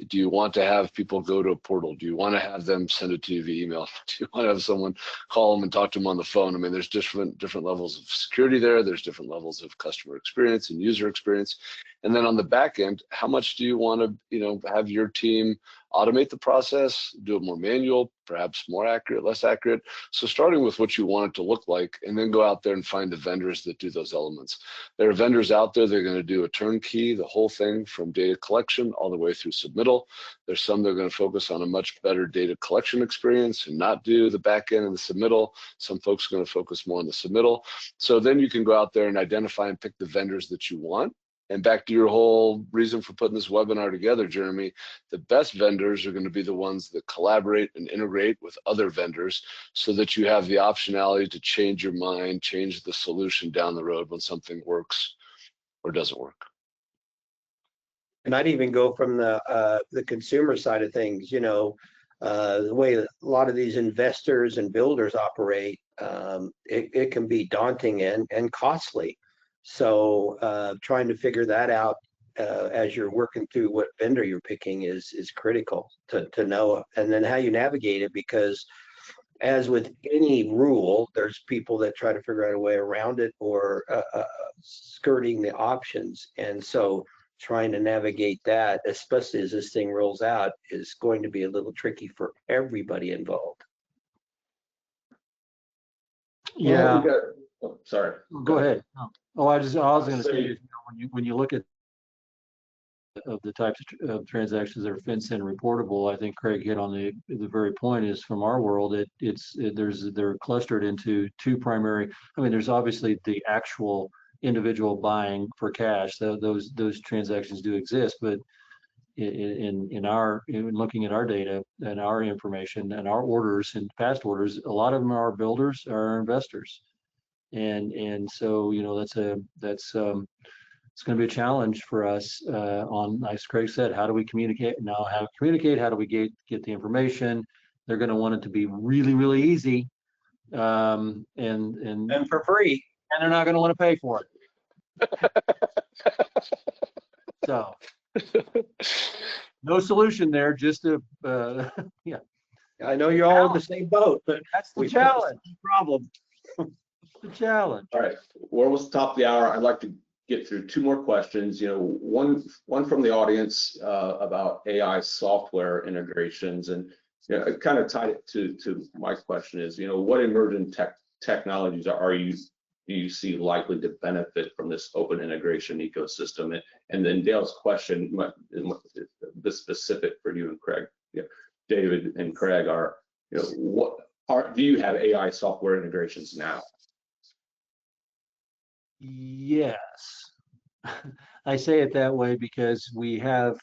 Do you want to have people go to a portal? Do you want to have them send it to you via email? Do you want to have someone call them and talk to them on the phone? I mean, there's different levels of security there. There's different levels of customer experience and user experience. And then on the back end, how much do you want to, have your team automate the process, do it more manual, perhaps more accurate, less accurate? So starting with what you want it to look like, and then go out there and find the vendors that do those elements. There are vendors out there that are going to do a turnkey, the whole thing from data collection all the way through submittal. There's some that are going to focus on a much better data collection experience and not do the back end and the submittal. Some folks are going to focus more on the submittal. So then you can go out there and identify and pick the vendors that you want. And back to your whole reason for putting this webinar together, Jeremy, the best vendors are going to be the ones that collaborate and integrate with other vendors so that you have the optionality to change your mind, change the solution down the road when something works or doesn't work. And I'd even go from the consumer side of things, the way a lot of these investors and builders operate, it can be daunting and costly. So trying to figure that out as you're working through what vendor you're picking is critical to know, and then how you navigate it, because as with any rule, there's people that try to figure out a way around it or skirting the options. And so trying to navigate that, especially as this thing rolls out, is going to be a little tricky for everybody involved. Yeah. Sorry. Go ahead. Oh, I was going to say, when you look at the types of transactions that are FinCEN reportable, I think Craig hit on the very point. Is from our world, they're clustered into two primary. I mean, there's obviously the actual individual buying for cash. So those transactions do exist, but in looking at our data and our information and our orders and past orders, a lot of them are builders, are investors. And so that's it's going to be a challenge for us on, as Craig said, how do we communicate now? How do we get the information? They're going to want it to be really, really easy, and for free, and they're not going to want to pay for it. So no solution there. Just yeah. I know you're all in the same boat, but that's the challenge. Problem. The challenge. All right, we're almost top of the hour. I'd like to get through two more questions. One from the audience about AI software integrations, and it kind of tied it to my question is, what emerging technologies do you see likely to benefit from this open integration ecosystem? And then Dale's question, this specific for you and Craig, David and Craig, do you have AI software integrations now? Yes. I say it that way because we have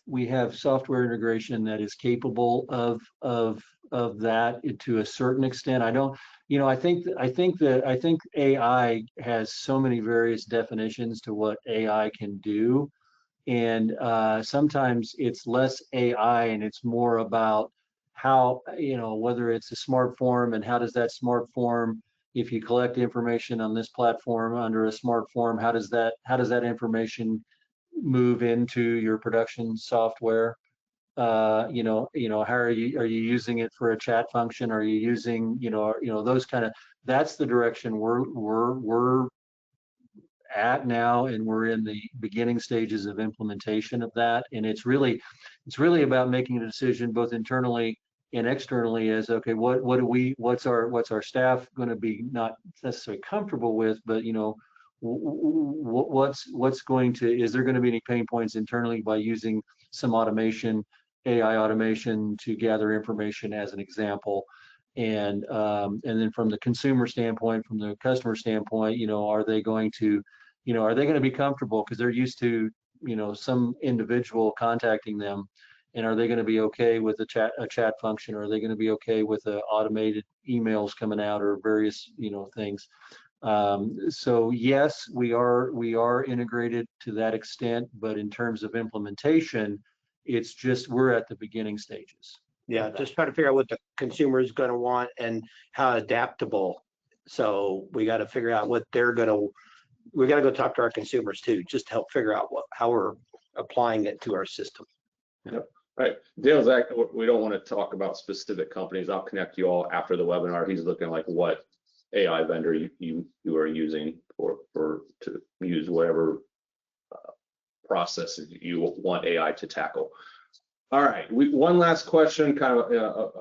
software integration that is capable of that to a certain extent. I think AI has so many various definitions to what AI can do, and sometimes it's less AI and it's more about how, whether it's a smart form and how does that smart form, if you collect information on this platform under a smart form, how does that information move into your production software? How are you using it for a chat function? Are you using, those kind of, that's the direction we're at now, and we're in the beginning stages of implementation of that. And it's really about making a decision both internally and externally as, okay, what's our staff going to be not necessarily comfortable with, but what's going to, is there going to be any pain points internally by using some automation, AI automation, to gather information as an example? And then from the consumer standpoint, from the customer standpoint, are they going to be comfortable because they're used to, some individual contacting them? And are they going to be okay with a chat function? Or are they going to be okay with automated emails coming out or various, things? So yes, we are integrated to that extent, but in terms of implementation, It's just we're at the beginning stages. Yeah, just trying to figure out what the consumer is going to want and how adaptable. So we got to figure out what they're going to. We got to go talk to our consumers too, just to help figure out how we're applying it to our system. Yep. Right. Dale's act, we don't want to talk about specific companies. I'll connect you all after the webinar. He's looking like what AI vendor you are using for to use whatever process you want AI to tackle. All right. One last question, kind of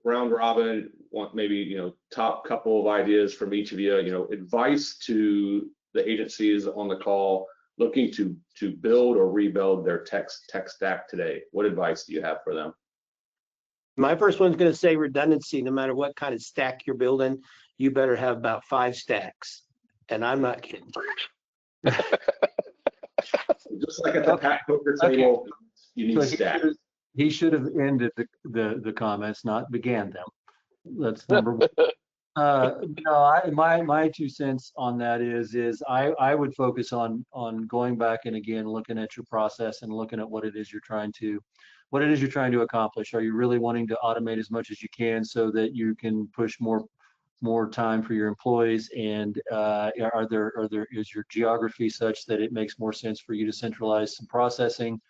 round robin. Want maybe top couple of ideas from each of you. Advice to the agencies on the call looking to build or rebuild their tech stack today. What advice do you have for them? My first one's going to say redundancy. No matter what kind of stack you're building, you better have about 5 stacks. And I'm not kidding. Just like at the poker table, you need stacks. He should have ended the comments, not began them. That's number one. No, my 2 cents on that is I would focus on going back and again looking at your process and looking at what it is you're trying to accomplish. Are you really wanting to automate as much as you can so that you can push more time for your employees? And is your geography such that it makes more sense for you to centralize some processing?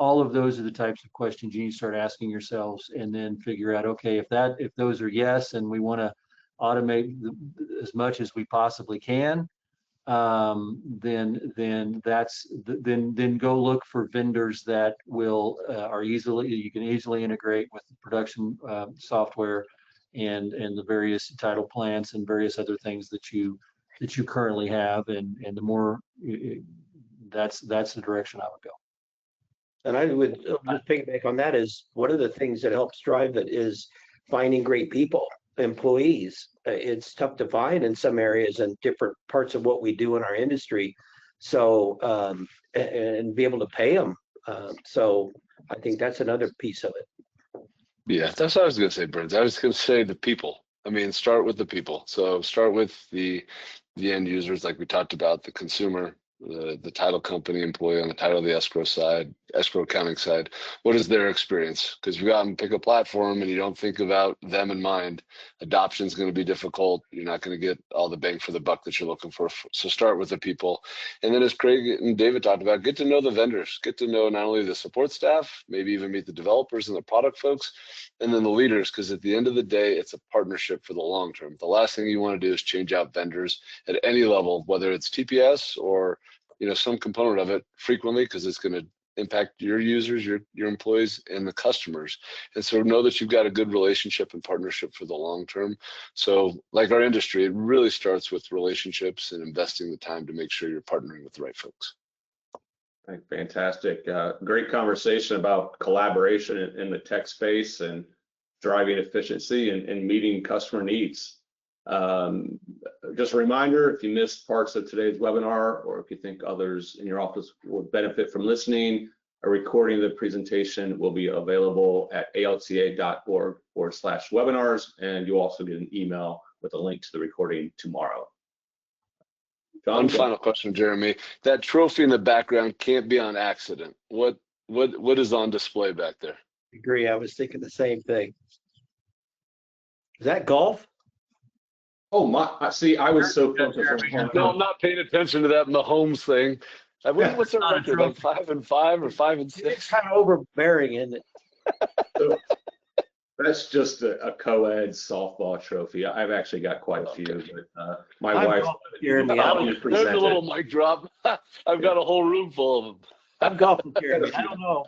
All of those are the types of questions you need to start asking yourselves, and then figure out, okay, if those are yes, and we want to automate as much as we possibly can, then go look for vendors that you can easily integrate with the production software and the various title plants and various other things that you currently have, and the more that's the direction I would go. And I would just piggyback on that is one of the things that helps drive it is finding great people, employees. It's tough to find in some areas and different parts of what we do in our industry. So, and be able to pay them. So I think that's another piece of it. Yeah, that's what I was going to say, Burns. I was going to say the people. I mean, start with the people. So start with the end users, like we talked about, the consumer, the title company employee on the title of the escrow side, escrow accounting side. What is their experience? Because you go out and pick a platform and you don't think about them in mind, adoption is going to be difficult. You're not going to get all the bang for the buck that you're looking for. So start with the people. And then, as Craig and David talked about, get to know the vendors, get to know not only the support staff, maybe even meet the developers and the product folks, and then the leaders, because at the end of the day, it's a partnership for the long term. The last thing you want to do is change out vendors at any level, whether it's TPS or some component of it frequently, because it's going to impact your users, your employees, and the customers. And so know that you've got a good relationship and partnership for the long term. So like our industry, it really starts with relationships and investing the time to make sure you're partnering with the right folks. Fantastic. Great conversation about collaboration in the tech space and driving efficiency and meeting customer needs. Just a reminder, if you missed parts of today's webinar, or if you think others in your office would benefit from listening, a recording of the presentation will be available at alta.org/webinars, and you'll also get an email with a link to the recording tomorrow. John, one final question, Jeremy. That trophy in the background can't be on accident. What is on display back there? I agree. I was thinking the same thing. Is that golf? Oh my! See, I was so focused on. No, I'm not paying attention to that Mahomes thing. What's their record? Like 5-5 or 5-6? It's kind of overbearing, isn't it? So, that's just a co-ed softball trophy. I've actually got quite a few, but my wife. There's a little mic drop. I've got a whole room full of them. I'm golfing here. I don't know.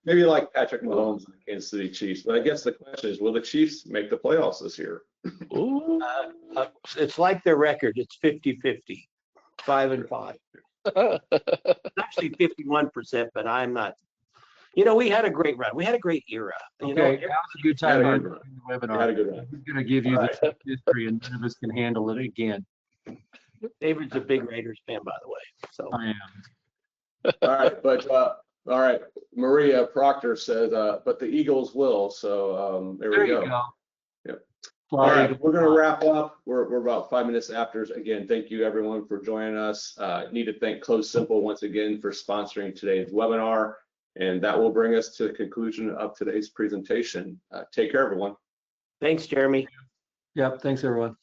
Maybe like Patrick Mahomes and the Kansas City Chiefs. But I guess the question is, will the Chiefs make the playoffs this year? It's like their record. It's 50-50, 5-5. It's actually 51%, but I'm not. We had a great run. We had a great era. Okay, that was a good time in the webinar. Had a good run. I'm going to give you the history, and none of us can handle it again. David's a big Raiders fan, by the way. So I am. All right, but all right, Maria Proctor says, but the Eagles will. So there we go. Yep. All right, we're going to wrap up. We're about 5 minutes after. Again, thank you everyone for joining us. Need to thank Close Simple once again for sponsoring today's webinar. And that will bring us to the conclusion of today's presentation. Take care, everyone. Thanks, Jeremy. Yep, thanks everyone.